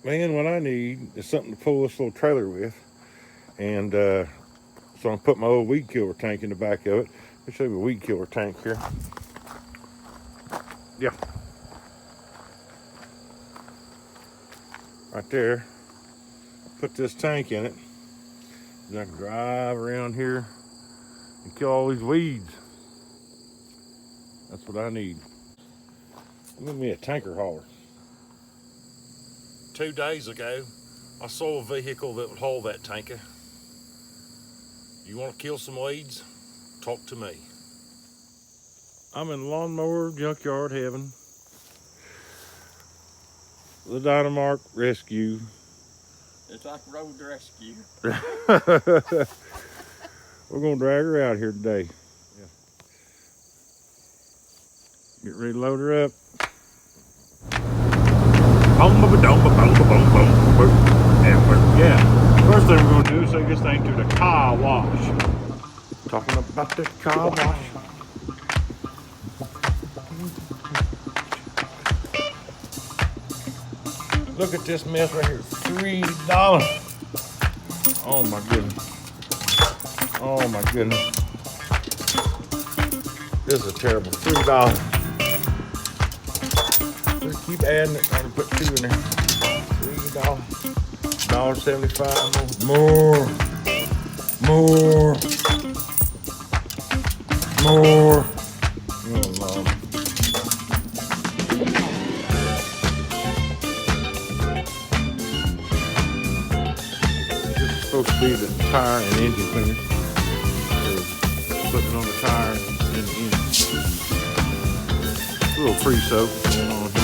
Man, what I need is something to pull this little trailer with. And so I'm going to put my old weed killer tank in the back of it. Let me show you a weed killer tank here. Yeah. Right there. Put this tank in it. Then I can drive around here and kill all these weeds. That's what I need. Give me a tanker hauler. 2 days ago, I saw a vehicle that would haul that tanker. You want to kill some weeds? Talk to me. I'm in lawnmower junkyard heaven. The Dynamark rescue. It's like road rescue. We're gonna drag her out here today. Yeah. Get ready to load her up. Yeah. First thing we're gonna do is take this thing to the car wash. Talking about the car wash. Look at this mess right here. $3. Oh my goodness. Oh my goodness. This is terrible. $3. Just keep adding it. I'm gonna put 2 in there. $3. $1.75 more. More. Oh Lord. This is supposed to be the tire and engine cleaner. So putting it on the tire and the engine. A little pre-soak going on here.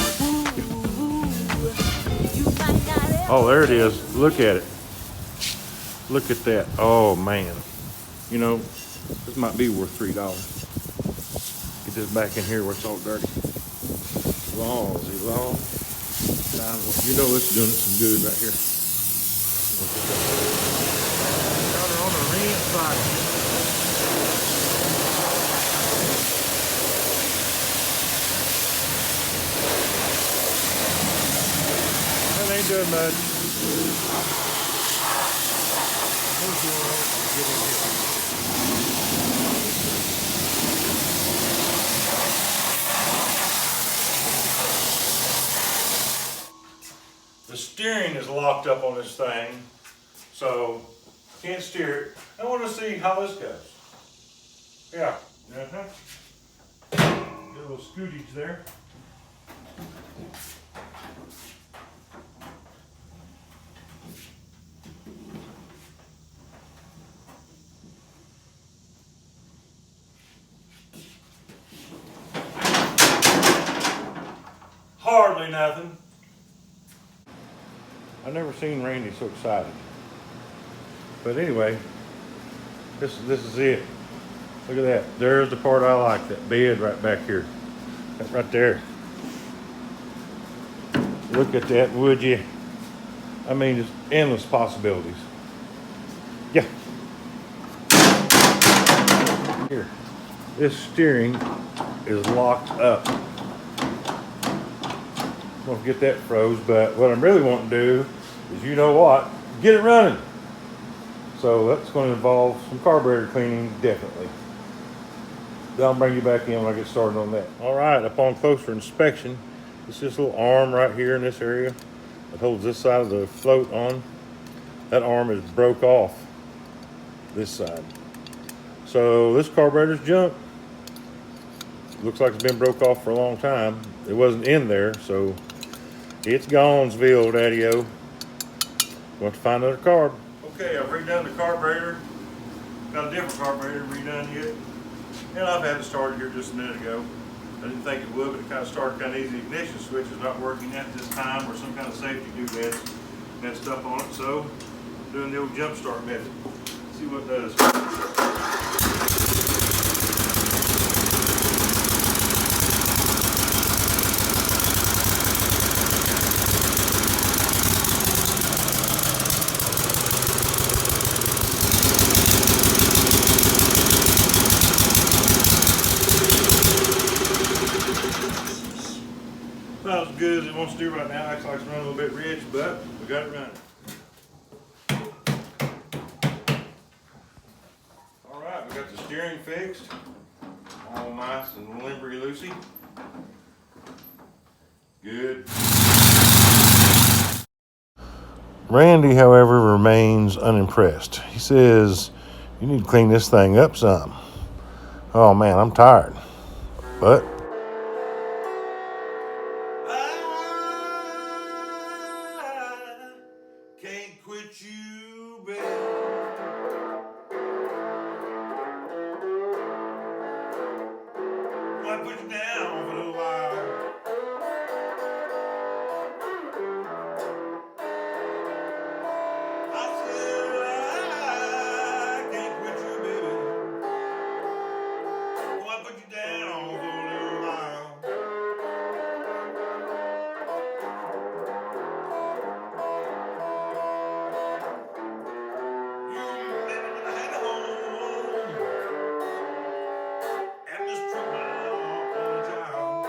Oh, there it is. Look at it. Look at that. Oh man. You know, this might be worth $3. Get this back in here where it's all dirty. Lawsy law. You know it's doing some good right here. Got her on a rinse cycle. That ain't doing much. The steering is locked up on this thing, so can't steer it. I want to see how this goes. Yeah. Get a little scootage there. Hardly nothing. I've never seen Randy so excited. But anyway, this is it. Look at that. There's the part I like, that bed right back here. That right there. Look at that, would you? I mean, just endless possibilities. Yeah. Here. This steering is locked up. I'm gonna get that froze, but what I'm really wanting to do is, you know what, get it running. So that's going to involve some carburetor cleaning, definitely. Then I'll bring you back in when I get started on that. All right, upon closer inspection, it's this little arm right here in this area that holds this side of the float on. That arm is broke off this side. So this carburetor's junk. Looks like it's been broke off for a long time. It wasn't in there, so it's Gonesville, Daddy-O. Want to find another carb. Okay, I've redone the carburetor. Got a different carburetor redone yet. And I've had it started here just a minute ago. I didn't think it would, but it kind of started kind of easy. The ignition switch is not working at this time, or some kind of safety doobad had stuff on it. So, doing the old jump start method. See what it does. About as good as it wants to do right now. Acts like it's running a little bit rich, but we got it running. All right, we got the steering fixed. All nice and limbery loosey. Good. Randy, however, remains unimpressed. He says, you need to clean this thing up some. Oh man, I'm tired. But I can't quit you, baby. I put you down for a little while. I said I can't quit you, baby. I put you down for a little while. You never had a home, and this truck my only child.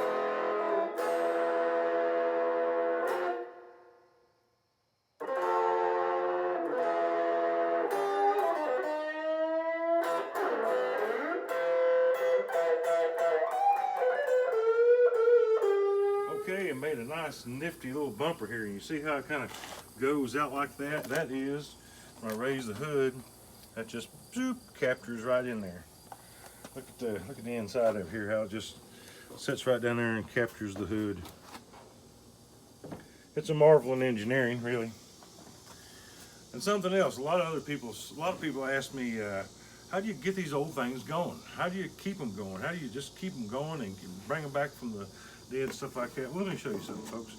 Okay, and made a nice nifty little bumper here. You see how it kind of goes out like that? That is, when I raise the hood, that just zoop, captures right in there. Look at the inside of here, how it just sits right down there and captures the hood. It's a marvel in engineering, really. And something else, a lot of people ask me, how do you get these old things going? How do you keep them going? How do you just keep them going and bring them back from the dead, stuff like that? Well, let me show you something, folks.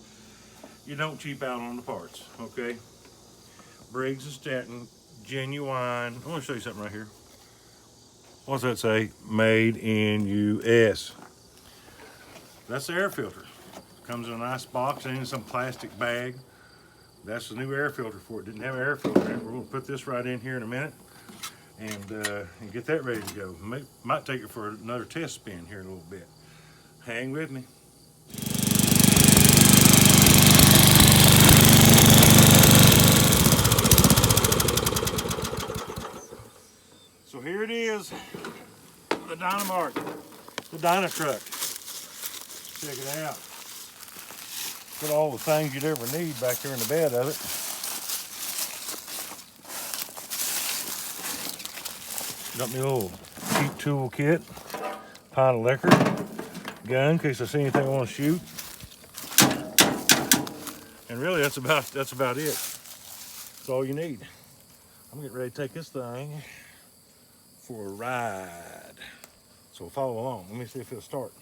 You don't cheap out on the parts, okay? Briggs & Stanton, genuine. I want to show you something right here. What's that say? Made in US. That's the air filter. Comes in a nice box and in some plastic bag. That's the new air filter for it. Didn't have an air filter in it. We're going to put this right in here in a minute and get that ready to go. Might take it for another test spin here in a little bit. Hang with me. So here it is, the Dynamark, the Dynamark-truck. Check it out. Put all the things you'd ever need back here in the bed of it. Got me a little cheap tool kit, pint of liquor, gun in case I see anything I want to shoot. And really that's about it. That's all you need. I'm getting ready to take this thing for a ride. So follow along. Let me see if it'll start.